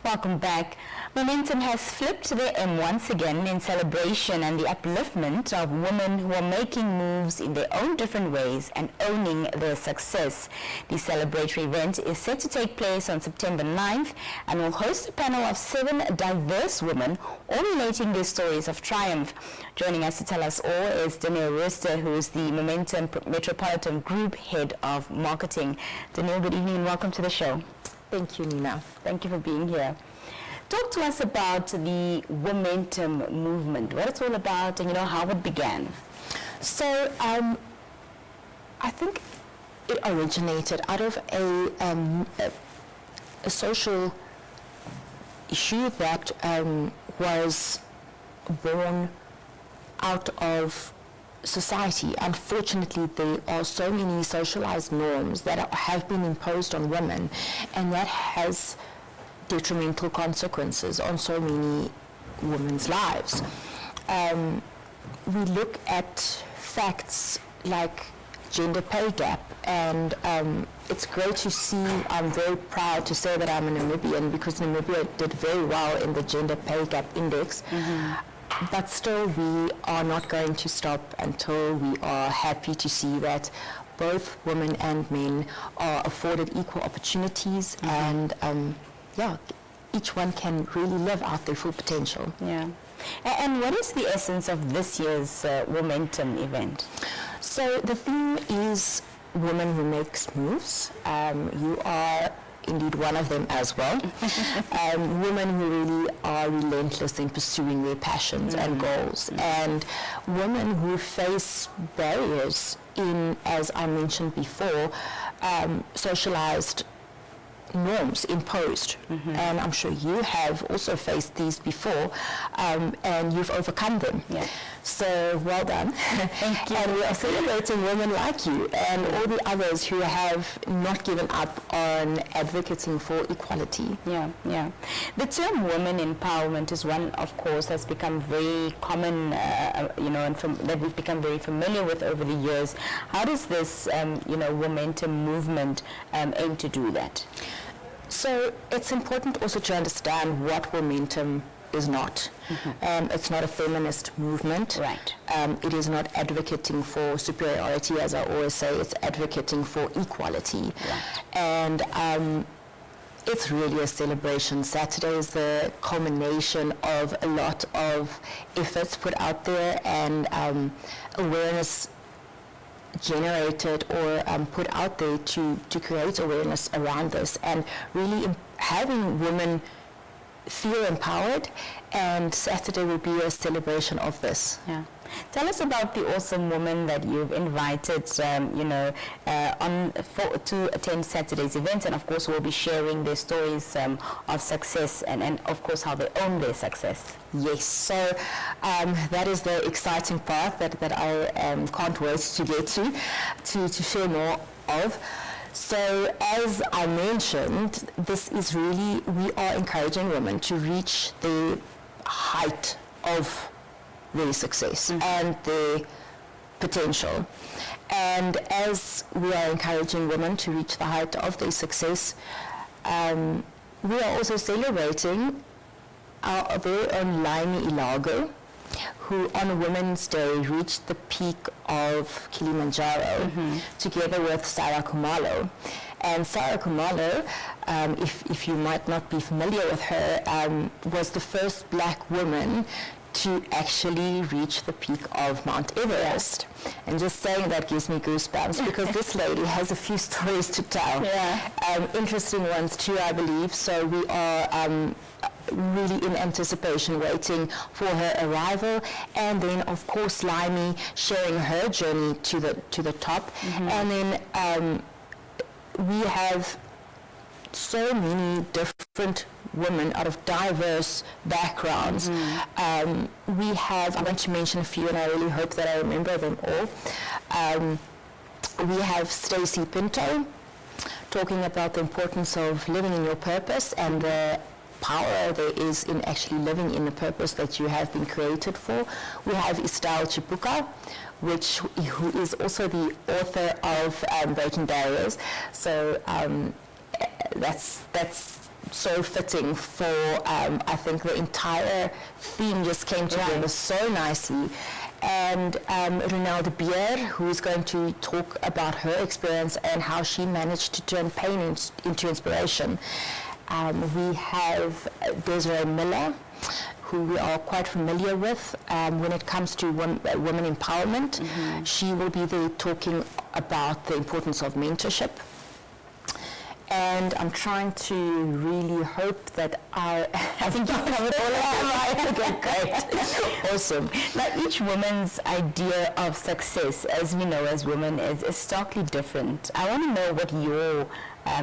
Welcome back. Womentum has flipped their M once again in celebration and the upliftment of women who are making moves in their own different ways and owning their success. The celebratory event is set to take place on September 9th and will host a panel of 7 diverse women, all relating their stories of triumph. Joining us to tell us all is Danielle Rooster, who is the Womentum Metropolitan Group Head of Marketing. Danielle, good evening and welcome to the show. Thank you, Nina. Thank you for being here. Talk to us about the Womentum movement, what it's all about and, how it began. So, I think it originated out of a social issue that was born out of society. Unfortunately, there are so many socialized norms that have been imposed on women, and that has detrimental consequences on so many women's lives. We look at facts like gender pay gap, and it's great to see. I'm very proud to say that I'm a Namibian, because Namibia did very well in the gender pay gap index. But still, we are not going to stop until we are happy to see that both women and men are afforded equal opportunities, and each one can really live out their full potential. Yeah. And what is the essence of this year's Womentum event? So the theme is Women Who Makes Moves. You are indeed one of them as well. Women who really are relentless in pursuing their passions and goals, and women who face barriers in, as I mentioned before, socialized norms imposed. And I'm sure you have also faced these before, and you've overcome them. Yeah. So well done. Thank you. And we are celebrating women like you and all the others who have not given up on advocating for equality. Yeah. The term women empowerment is one, of course, that's become very common, and that we've become very familiar with over the years. How does this, Womentum movement aim to do that? So it's important also to understand what Womentum is not. It's not a feminist movement. Right. It is not advocating for superiority, as I always say. It's advocating for equality. Right. And it's really a celebration. Saturday is the culmination of a lot of efforts put out there, and awareness generated or put out there to create awareness around this, and really having women feel empowered, and Saturday will be a celebration of this. Yeah. Tell us about the awesome women that you've invited, to attend Saturday's event, and of course we'll be sharing their stories of success and of course how they own their success. Yes, so that is the exciting part that I can't wait to get to share more of. So as I mentioned, this is really, we are encouraging women to reach the height of their success and their potential. And as we are encouraging women to reach the height of their success, we are also celebrating our very own Laimi Ilago, who on Women's Day reached the peak of Kilimanjaro together with Sarah Khumalo. And Sarah Khumalo, if you might not be familiar with her, was the first black woman to actually reach the peak of Mount Everest. And just saying that gives me goosebumps, because this lady has a few stories to tell. Interesting ones too, I believe. So we are really in anticipation, waiting for her arrival, and then of course Laimi sharing her journey to the top. And then we have so many different women out of diverse backgrounds. We have, I'm going to mention a few, and I really hope that I remember them all. We have Stacey Pinto talking about the importance of living in your purpose and the power there is in actually living in the purpose that you have been created for. We have Estelle Chipuka, who is also the author of Breaking Barriers. So that's so fitting for, I think the entire theme just came together so nicely. And Ronaldo Beer, who is going to talk about her experience and how she managed to turn pain into inspiration. We have Desiree Miller, who we are quite familiar with when it comes to women empowerment. Mm-hmm. She will be there talking about the importance of mentorship. And I'm trying to really hope that I think you covered all of that, right? Okay, great. Awesome. Now, each woman's idea of success, as we know as women, is starkly different. I want to know what your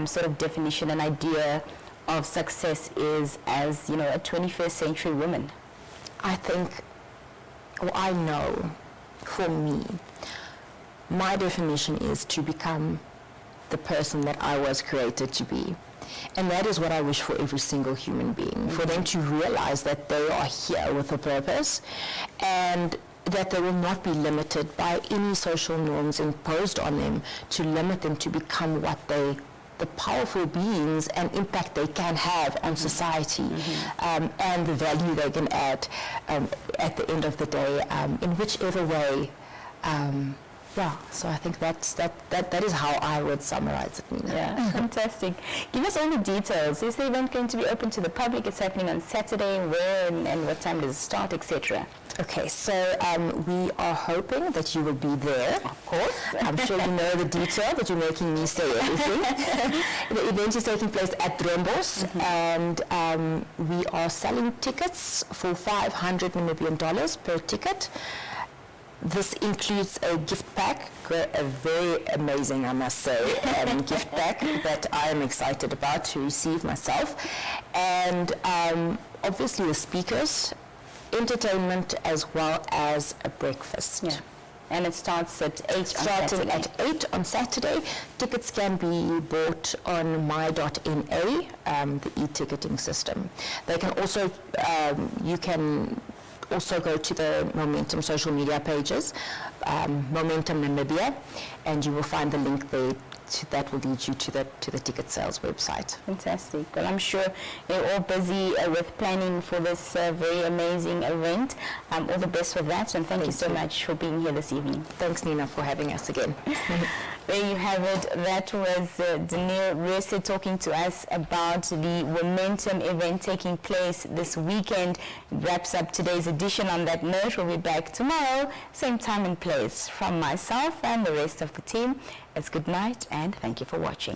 sort of definition and idea of success is as, you know, a 21st century woman. I think, or I know, for me, my definition is to become the person that I was created to be. And that is what I wish for every single human being, mm-hmm. for them to realize that they are here with a purpose and that they will not be limited by any social norms imposed on them to limit them to become the powerful beings and impact they can have on society, mm-hmm. And the value they can add at the end of the day, in whichever way. So I think that is how I would summarize it, Nina. Yeah, fantastic. Give us all the details. Is the event going to be open to the public? It's happening on Saturday. Where and what time does it start, etc.? Okay, so we are hoping that you will be there. Of course. I'm sure you know the detail, but you're making me say everything. The event is taking place at Drombos, mm-hmm. and we are selling tickets for $500 Namibian per ticket. This includes a gift pack, a very amazing, I must say, gift pack that I am excited about to receive myself. And obviously the speakers, entertainment, as well as a breakfast. Yeah. And it starts at 8 Starting at 8 on Saturday. Tickets can be bought on my.na, the e-ticketing system. They can also, you can also go to the Womentum social media pages, Womentum Namibia, and you will find the link there that will lead you to the ticket sales website. Fantastic. Well, I'm sure you're all busy with planning for this very amazing event. All the best with that, and thank you so much for being here this evening. Thanks, Nina, for having us again. There you have it. That was Danielle Reese talking to us about the Womentum event taking place this weekend. It wraps up today's edition on that note. We'll be back tomorrow, same time and place. From myself and the rest of the team, it's good night and thank you for watching.